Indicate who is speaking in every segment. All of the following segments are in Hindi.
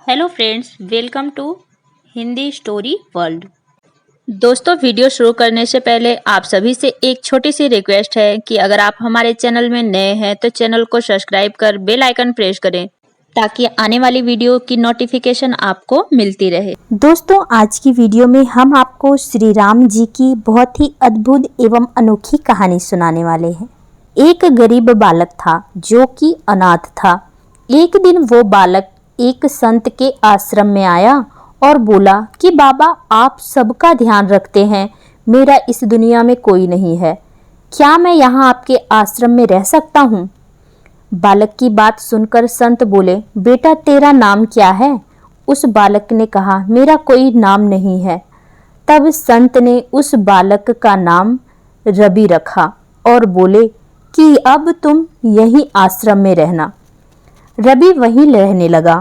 Speaker 1: Hello friends, welcome to Hindi story world. दोस्तों, वीडियो शुरू करने से पहले आप सभी से एक छोटी सी रिक्वेस्ट है कि अगर आप हमारे चैनल में नए हैं तो चैनल को सब्सक्राइब कर बेल आइकन प्रेस करें ताकि आने वाली वीडियो की नोटिफिकेशन आपको मिलती रहे।
Speaker 2: दोस्तों, आज की वीडियो में हम आपको श्री राम जी की बहुत ही अद्भुत एवं अनोखी कहानी सुनाने वाले हैं। एक गरीब बालक था जो कि अनाथ था। एक दिन वो बालक एक संत के आश्रम में आया और बोला कि बाबा, आप सबका ध्यान रखते हैं, मेरा इस दुनिया में कोई नहीं है, क्या मैं यहाँ आपके आश्रम में रह सकता हूँ? बालक की बात सुनकर संत बोले, बेटा तेरा नाम क्या है? उस बालक ने कहा, मेरा कोई नाम नहीं है। तब संत ने उस बालक का नाम रवि रखा और बोले कि अब तुम यहीं आश्रम में रहना। रवि वहीं रहने लगा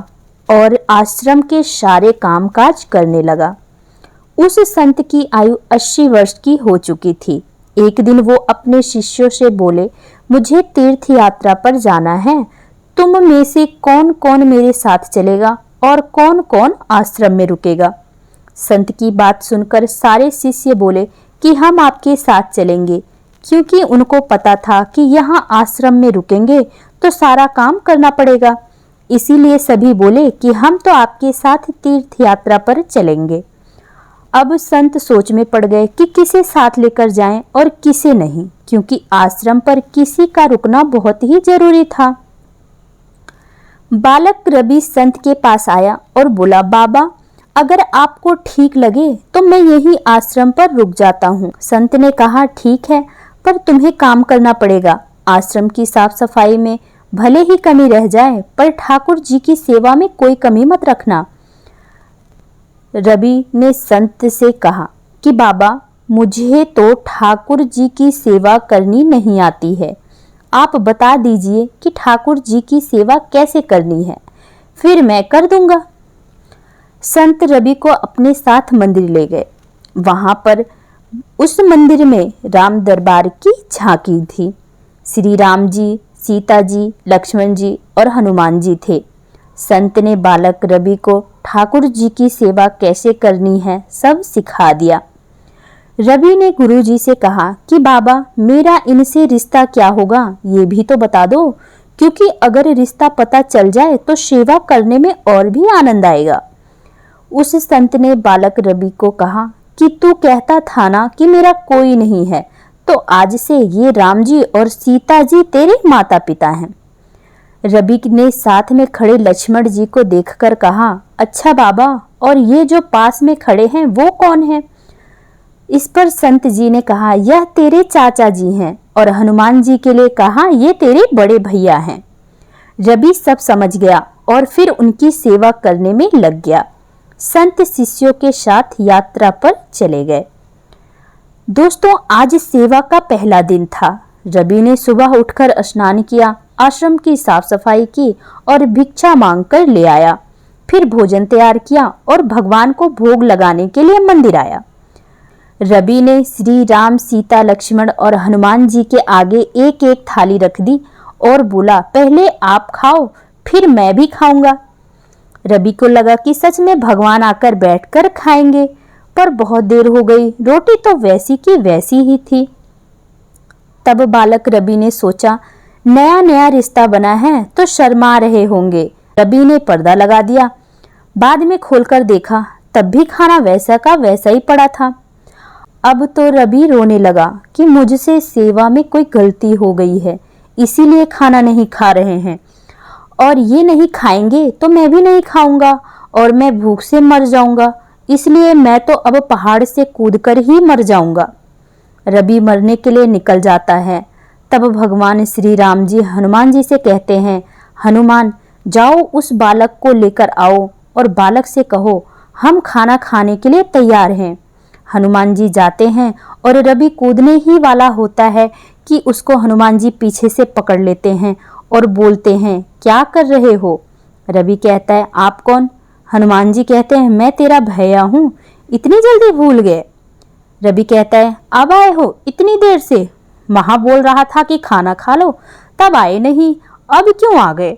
Speaker 2: और आश्रम के सारे कामकाज करने लगा। उस संत की आयु 80 वर्ष की हो चुकी थी। एक दिन वो अपने शिष्यों से बोले, मुझे तीर्थ यात्रा पर जाना है, तुम में से कौन कौन मेरे साथ चलेगा और कौन कौन आश्रम में रुकेगा? संत की बात सुनकर सारे शिष्य बोले कि हम आपके साथ चलेंगे, क्योंकि उनको पता था कि यहाँ आश्रम में रुकेंगे तो सारा काम करना पड़ेगा। इसीलिए सभी बोले कि हम तो आपके साथ तीर्थ यात्रा पर चलेंगे। अब संत सोच में पड़ गए कि किसे साथ लेकर जाएं और किसे नहीं, क्योंकि आश्रम पर किसी का रुकना बहुत ही जरूरी था। बालक रवि संत के पास आया और बोला, बाबा, अगर आपको ठीक लगे तो मैं यही आश्रम पर रुक जाता हूँ। संत ने कहा, ठीक है, पर तुम्हें काम करना पड़ेगा। आश्रम की साफ सफाई में भले ही कमी रह जाए, पर ठाकुर जी की सेवा में कोई कमी मत रखना। रवि ने संत से कहा कि बाबा, मुझे तो ठाकुर जी की सेवा करनी नहीं आती है, आप बता दीजिए कि ठाकुर जी की सेवा कैसे करनी है, फिर मैं कर दूंगा। संत रवि को अपने साथ मंदिर ले गए। वहां पर उस मंदिर में राम दरबार की झांकी थी। श्री राम जी, सीता जी, लक्ष्मण जी और हनुमान जी थे। संत ने बालक रवि को ठाकुर जी की सेवा कैसे करनी है सब सिखा दिया। रवि ने गुरु जी से कहा कि बाबा, मेरा इनसे रिश्ता क्या होगा ये भी तो बता दो, क्योंकि अगर रिश्ता पता चल जाए तो सेवा करने में और भी आनंद आएगा। उस संत ने बालक रवि को कहा कि तू कहता था ना कि मेरा कोई नहीं है, तो आज से ये राम जी और सीता जी तेरे माता पिता हैं। रवि ने साथ में खड़े लक्ष्मण जी को देखकर कहा, अच्छा बाबा, और ये जो पास में खड़े हैं वो कौन है? इस पर संत जी ने कहा, यह तेरे चाचा जी हैं, और हनुमान जी के लिए कहा, ये तेरे बड़े भैया हैं। रवि सब समझ गया और फिर उनकी सेवा करने में लग गया। संत शिष्यों के साथ यात्रा पर चले गए। दोस्तों, आज सेवा का पहला दिन था। रवि ने सुबह उठकर स्नान किया, आश्रम की साफ सफाई की और भिक्षा मांगकर ले आया। फिर भोजन तैयार किया और भगवान को भोग लगाने के लिए मंदिर आया। रवि ने श्री राम, सीता, लक्ष्मण और हनुमान जी के आगे एक एक थाली रख दी और बोला, पहले आप खाओ, फिर मैं भी खाऊंगा। रवि को लगा कि सच में भगवान आकर बैठकर खाएंगे, पर बहुत देर हो गई, रोटी तो वैसी की वैसी ही थी। तब बालक रवि ने सोचा, नया नया रिश्ता बना है तो शर्मा रहे होंगे। रवि ने पर्दा लगा दिया। बाद में खोलकर देखा, तब भी खाना वैसा का वैसा ही पड़ा था। अब तो रवि रोने लगा कि मुझसे सेवा में कोई गलती हो गई है, इसीलिए खाना नहीं खा रहे हैं, और ये नहीं खाएंगे तो मैं भी नहीं खाऊंगा और मैं भूख से मर जाऊंगा, इसलिए मैं तो अब पहाड़ से कूदकर ही मर जाऊंगा। रवि मरने के लिए निकल जाता है। तब भगवान श्री राम जी हनुमान जी से कहते हैं, हनुमान, जाओ उस बालक को लेकर आओ और बालक से कहो, हम खाना खाने के लिए तैयार हैं। हनुमान जी जाते हैं और रवि कूदने ही वाला होता है कि उसको हनुमान जी पीछे से पकड़ लेते हैं और बोलते हैं, क्या कर रहे हो? रवि कहता है, आप कौन? हनुमान जी कहते हैं, मैं तेरा भैया हूँ, इतनी जल्दी भूल गए? रवि कहता है, अब आए हो इतनी देर से? वहां बोल रहा था कि खाना खा लो, तब आए नहीं, अब क्यों आ गए?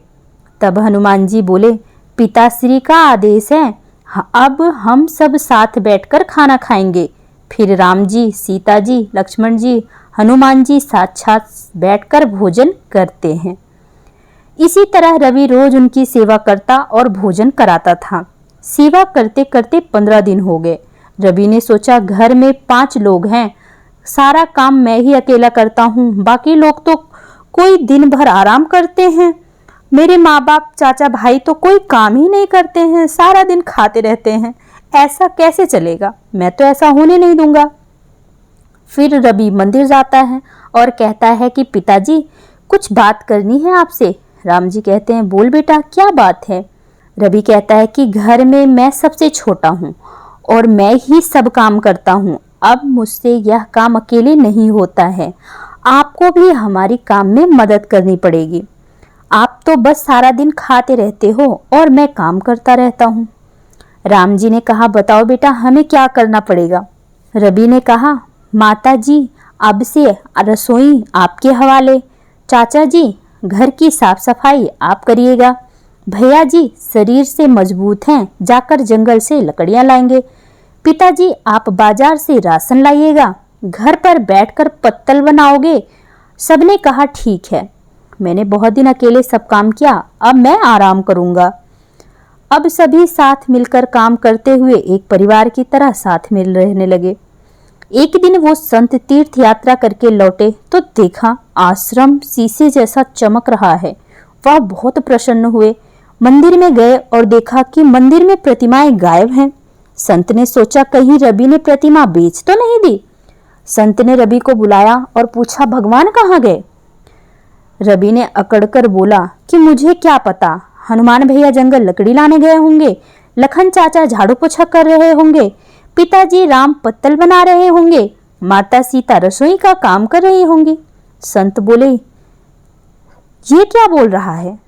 Speaker 2: तब हनुमान जी बोले, पिताश्री का आदेश है, अब हम सब साथ बैठकर खाना खाएंगे। फिर राम जी, सीता जी, लक्ष्मण जी, हनुमान जी साथ बैठकर भोजन करते हैं। इसी तरह रवि रोज उनकी सेवा करता और भोजन कराता था। सेवा करते करते 15 दिन हो गए। रवि ने सोचा, घर में 5 लोग हैं, सारा काम मैं ही अकेला करता हूँ, बाकी लोग तो कोई दिन भर आराम करते हैं। मेरे माँ बाप, चाचा, भाई तो कोई काम ही नहीं करते हैं, सारा दिन खाते रहते हैं। ऐसा कैसे चलेगा? मैं तो ऐसा होने नहीं दूंगा। फिर रवि मंदिर जाता है और कहता है कि पिताजी, कुछ बात करनी है आपसे। राम जी कहते हैं, बोल बेटा, क्या बात है? रवि कहता है कि घर में मैं सबसे छोटा हूँ और मैं ही सब काम करता हूँ। अब मुझसे यह काम अकेले नहीं होता है, आपको भी हमारी काम में मदद करनी पड़ेगी। आप तो बस सारा दिन खाते रहते हो और मैं काम करता रहता हूँ। राम जी ने कहा, बताओ बेटा, हमें क्या करना पड़ेगा? रवि ने कहा, माता जी, अब से रसोई आपके हवाले। चाचा जी, घर की साफ सफाई आप करिएगा। भैया जी शरीर से मजबूत हैं, जाकर जंगल से लकड़ियां लाएंगे। पिताजी, आप बाजार से राशन लाइएगा। घर पर बैठकर पत्तल बनाओगे। सबने कहा, ठीक है। मैंने बहुत दिन अकेले सब काम किया, अब मैं आराम करूंगा। अब सभी साथ मिलकर काम करते हुए एक परिवार की तरह साथ में रहने लगे। एक दिन वो संत तीर्थ यात्रा करके लौटे तो देखा आश्रम शीशे जैसा चमक रहा है। वह बहुत प्रसन्न हुए। मंदिर में गए और देखा कि मंदिर में प्रतिमाएं गायब हैं। संत ने सोचा, कहीं रवि ने प्रतिमा बेच तो नहीं दी। संत ने रवि को बुलाया और पूछा, भगवान कहाँ गए? रवि ने अकड़कर बोला कि मुझे क्या पता, हनुमान भैया जंगल लकड़ी लाने गए होंगे, लखन चाचा झाड़ू पोछा कर रहे होंगे, पिताजी राम पत्तल बना रहे होंगे, माता सीता रसोई का काम कर रही होंगी। संत बोले, ये क्या बोल रहा है?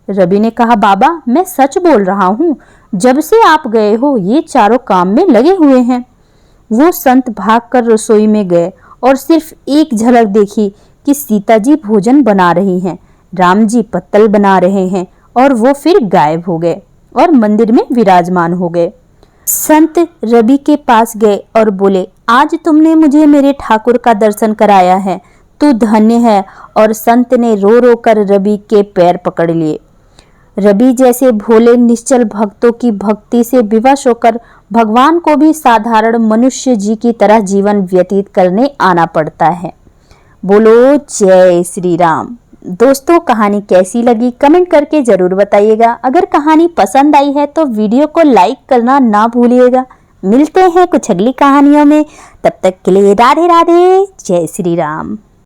Speaker 2: रवि ने कहा, बाबा, मैं सच बोल रहा हूँ, जब से आप गए हो ये चारों काम में लगे हुए हैं। वो संत भागकर रसोई में गए और सिर्फ एक झलक देखी कि सीता जी भोजन बना रही हैं, राम जी पत्तल बना रहे हैं, और वो फिर गायब हो गए और मंदिर में विराजमान हो गए। संत रवि के पास गए और बोले, आज तुमने मुझे मेरे ठाकुर का दर्शन कराया है, तू धन्य है। और संत ने रो रो कर रवि के पैर पकड़ लिए। रवि जैसे भोले निश्चल भक्तों की भक्ति से विवश होकर भगवान को भी साधारण मनुष्य जी की तरह जीवन व्यतीत करने आना पड़ता है। बोलो जय श्री राम। दोस्तों, कहानी कैसी लगी कमेंट करके जरूर बताइएगा। अगर कहानी पसंद आई है तो वीडियो को लाइक करना ना भूलिएगा। मिलते हैं कुछ अगली कहानियों में, तब तक के लिए राधे राधे, जय श्री राम।